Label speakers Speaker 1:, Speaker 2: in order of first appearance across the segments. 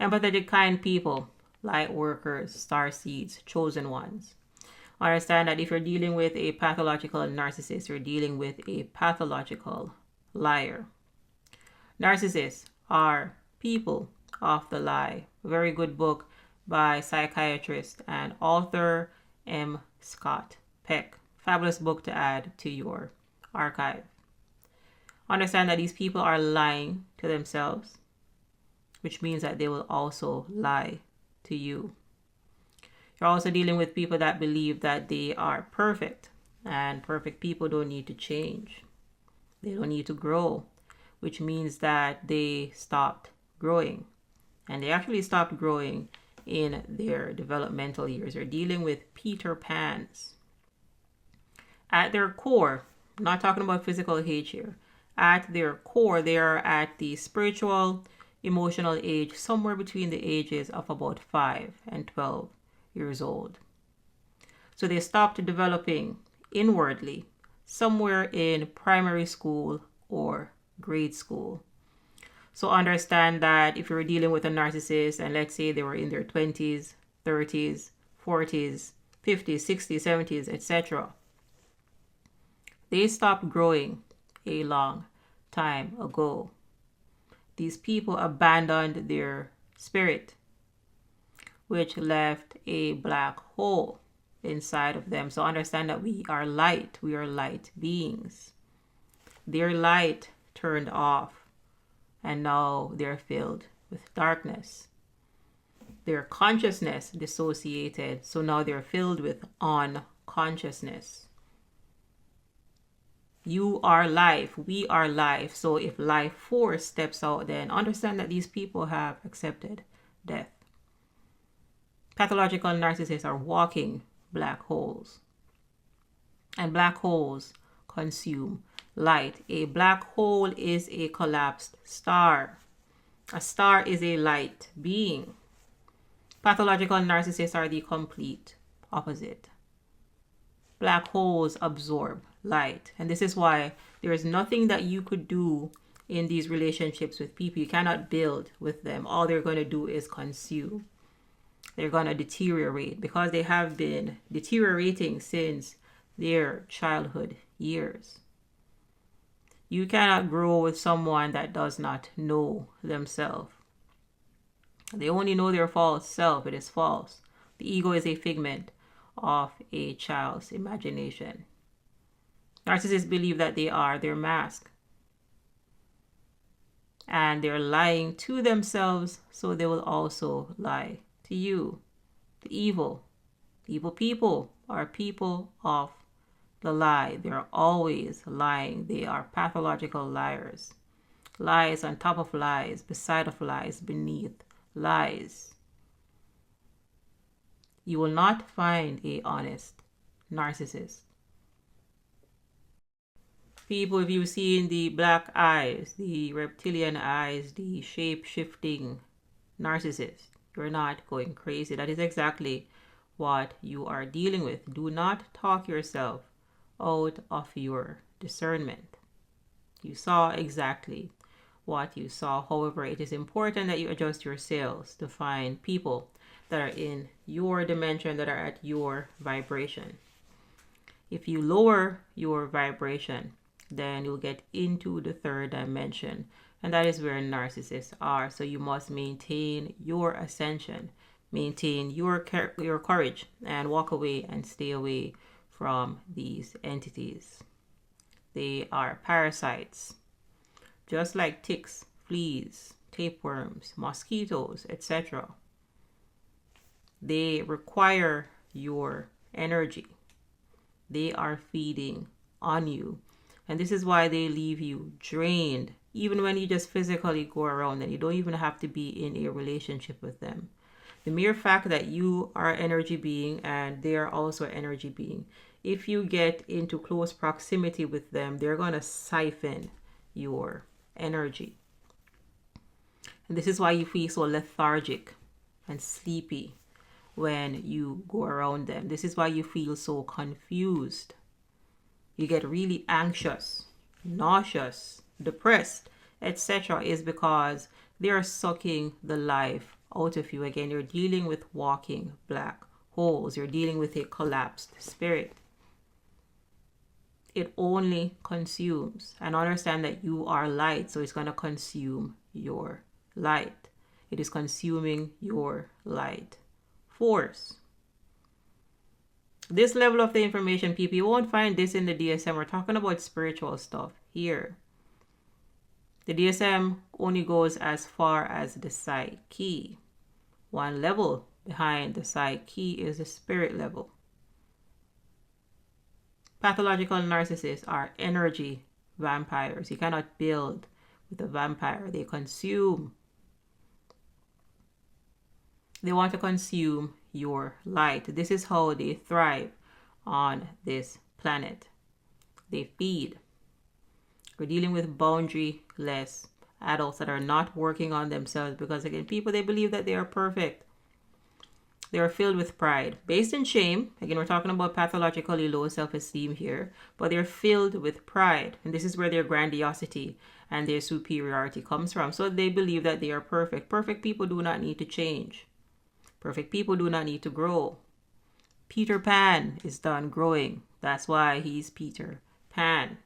Speaker 1: Empathetic, kind people, light workers, star seeds, chosen ones. Understand that if you're dealing with a pathological narcissist, you're dealing with a pathological liar. Narcissists are people of the lie. A very good book by psychiatrist and author M. Scott Peck. Fabulous book to add to your archive. Understand that these people are lying to themselves, which means that they will also lie to you. You're also dealing with people that believe that they are perfect, and perfect people don't need to change. They don't need to grow, which means that they stopped growing. And they actually stopped growing in their developmental years. You're dealing with Peter Pans. At their core, I'm not talking about physical age here. At their core, they are at the spiritual, emotional age, somewhere between the ages of about 5 and 12 years old. So they stopped developing inwardly somewhere in primary school or grade school. So understand that if you're dealing with a narcissist and let's say they were in their 20s, 30s, 40s, 50s, 60s, 70s, etc., they stopped growing a long time ago. These people abandoned their spirit, which left a black hole inside of them. So understand that we are light. We are light beings. Their light turned off, and now they're filled with darkness. Their consciousness dissociated, so now they're filled with unconsciousness. You are life. We are life. So if life force steps out, then understand that these people have accepted death. Pathological narcissists are walking black holes. And black holes consume light. A black hole is a collapsed star. A star is a light being. Pathological narcissists are the complete opposite. Black holes absorb light. And this is why there is nothing that you could do in these relationships with people. You cannot build with them. All they're going to do is consume. They're going to deteriorate because they have been deteriorating since their childhood years. You cannot grow with someone that does not know themselves. They only know their false self. It is false. The ego is a figment of a child's imagination. Narcissists believe that they are their mask. And they're lying to themselves, so they will also lie to you. The evil people are people of the lie. They're always lying. They are pathological liars. Lies on top of lies, beside of lies, beneath lies. You will not find a honest narcissist. People, if you've seen the black eyes, the reptilian eyes, the shape-shifting narcissist, you're not going crazy. That is exactly what you are dealing with. Do not talk yourself out of your discernment. You saw exactly what you saw. However, it is important that you adjust your sails to find people that are in your dimension, that are at your vibration. If you lower your vibration, then you'll get into the third dimension, and that is where narcissists are. So you must maintain your ascension, maintain your courage, and walk away and stay away from these entities. They are parasites, just like ticks, fleas, tapeworms, mosquitoes, etc. They require your energy. They are feeding on you. And this is why they leave you drained, even when you just physically go around and you don't even have to be in a relationship with them. The mere fact that you are an energy being and they are also an energy being, if you get into close proximity with them, they're going to siphon your energy. And this is why you feel so lethargic and sleepy when you go around them. This is why you feel so confused. You get really anxious, nauseous, depressed, etc. is because they are sucking the life out of you. Again, you're dealing with walking black holes. You're dealing with a collapsed spirit. It only consumes. And understand that you are light, so it's going to consume your light. It is consuming your light force. This level of the information, people, you won't find this in the DSM. We're talking about spiritual stuff here. The DSM only goes as far as the psyche. One level behind the psyche is the spirit level. Pathological narcissists are energy vampires. You cannot build with a vampire. They consume. They want to consume your light. This is how they thrive on this planet. They feed. We're dealing with boundaryless adults that are not working on themselves because, again, people, they believe that they are perfect. They are filled with pride, based in shame. Again, we're talking about pathologically low self-esteem here, but they're filled with pride. And this is where their grandiosity and their superiority comes from. So they believe that they are perfect. Perfect people do not need to change. Perfect people do not need to grow. Peter Pan is done growing. That's why he's Peter Pan.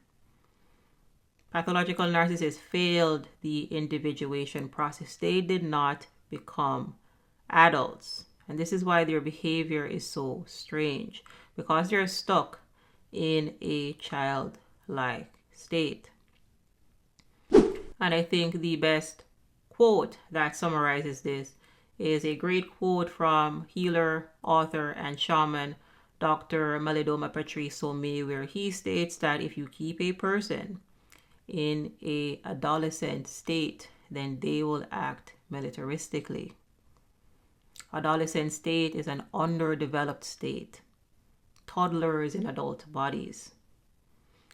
Speaker 1: Pathological narcissists failed the individuation process. They did not become adults. And this is why their behavior is so strange, because they're stuck in a childlike state. And I think the best quote that summarizes this is a great quote from healer, author, and shaman Dr. Malidoma Patrice Somé, where he states that if you keep a person in a adolescent state, then they will act militaristically. Adolescent state is an underdeveloped state. Toddlers in adult bodies.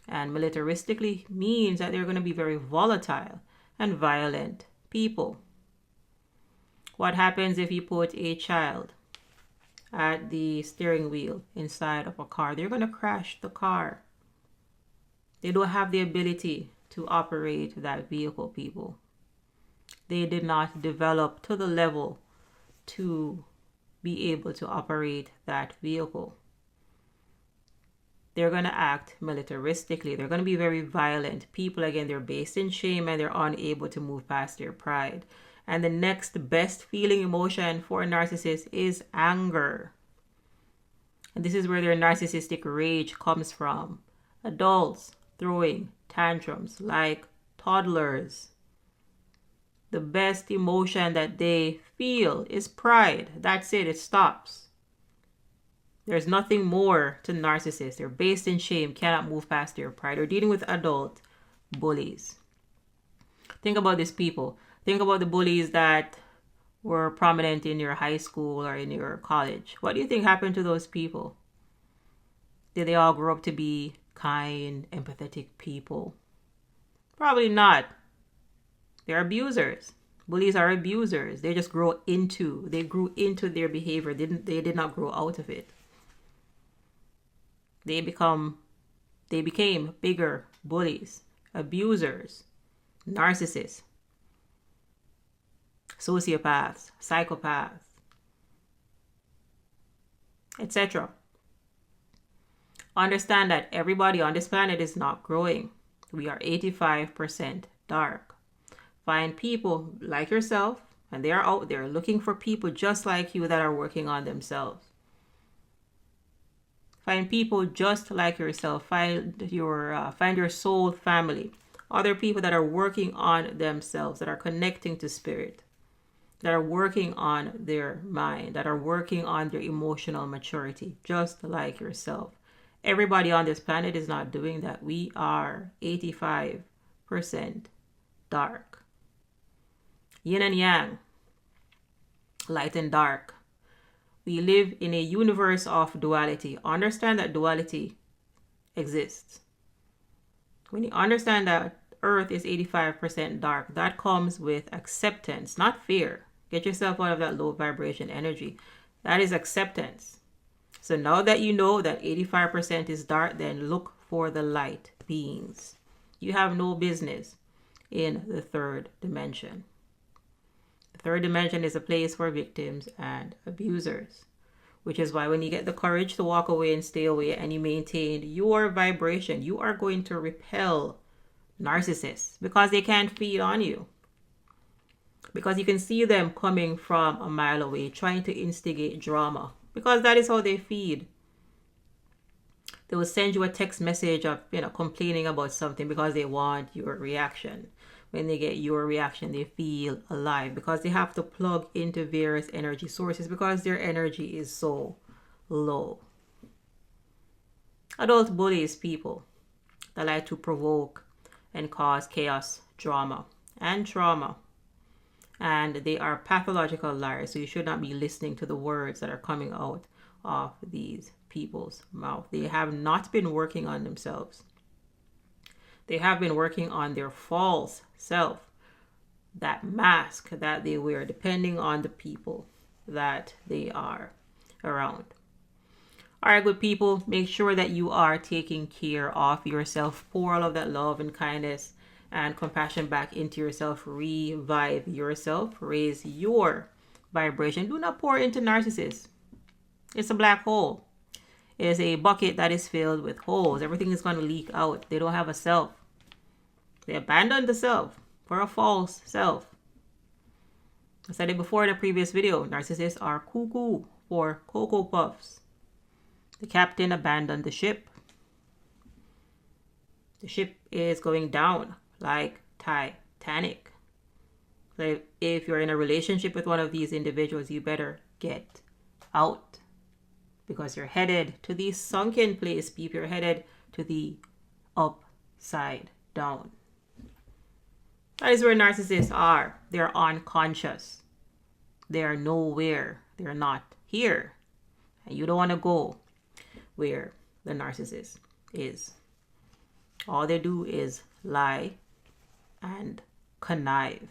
Speaker 1: And militaristically means that they're going to be very volatile and violent people. What happens if you put a child at the steering wheel inside of a car? They're going to crash the car. They don't have the ability to operate that vehicle, people. They did not develop to the level to be able to operate that vehicle. They're going to act militaristically. They're going to be very violent people. Again, they're based in shame and they're unable to move past their pride. And the next best feeling emotion for a narcissist is anger. And this is where their narcissistic rage comes from. Adults throwing tantrums like toddlers. The best emotion that they feel is pride. That's it. It stops. There's nothing more to narcissists. They're based in shame, cannot move past their pride. They're dealing with adult bullies. Think about these people. Think about the bullies that were prominent in your high school or in your college. What do you think happened to those people? Did they all grow up to be kind, empathetic people? Probably not. They're abusers. Bullies are abusers. They just grew into their behavior. They did not grow out of it. They became bigger bullies, abusers, narcissists, sociopaths, psychopaths, etc. Understand that everybody on this planet is not growing. We are 85% dark. Find people like yourself, and they are out there looking for people just like you that are working on themselves. Find people just like yourself. Find your soul family. Other people that are working on themselves, that are connecting to spirit, that are working on their mind, that are working on their emotional maturity, just like yourself. Everybody on this planet is not doing that. We are 85% dark. Yin and yang, light and dark. We live in a universe of duality. Understand that duality exists. When you understand that Earth is 85% dark, that comes with acceptance, not fear. Get yourself out of that low vibration energy. That is acceptance. So now that you know that 85% is dark, then look for the light beings. You have no business in the third dimension. The third dimension is a place for victims and abusers, which is why when you get the courage to walk away and stay away and you maintain your vibration, you are going to repel narcissists because they can't feed on you. Because you can see them coming from a mile away trying to instigate drama, because that is how they feed. They will send you a text message of, complaining about something because they want your reaction. When they get your reaction, they feel alive because they have to plug into various energy sources because their energy is so low. Adult bullies, people that like to provoke and cause chaos, drama, and trauma. And they are pathological liars, so you should not be listening to the words that are coming out of these people's mouth. They have not been working on themselves. They have been working on their false self, that mask that they wear, depending on the people that they are around. All right, good people, make sure that you are taking care of yourself. Pour all of that love and kindness and compassion back into yourself. Revive yourself. Raise your vibration. Do not pour into narcissists. It's a black hole. It is a bucket that is filled with holes. Everything is going to leak out. They don't have a self. They abandoned the self for a false self. I said it before in a previous video. Narcissists are cuckoo for Cocoa Puffs. The captain abandoned the ship. The ship is going down like Titanic. So if you're in a relationship with one of these individuals, you better get out. Because you're headed to the sunken place, people. You're headed to the upside down. That is where narcissists are. They're unconscious. They are nowhere. They're not here. And you don't want to go where the narcissist is. All they do is lie and connive.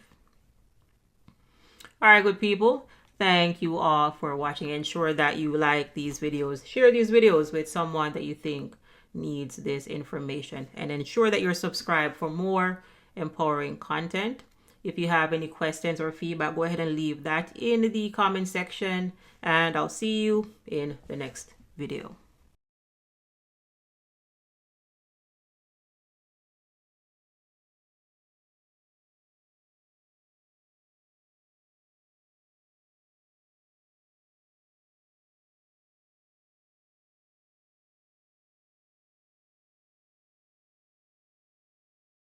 Speaker 1: All right, good people. Thank you all for watching. Ensure that you like these videos. Share these videos with someone that you think needs this information. And ensure that you're subscribed for more empowering content. If you have any questions or feedback, go ahead and leave that in the comment section. And I'll see you in the next video.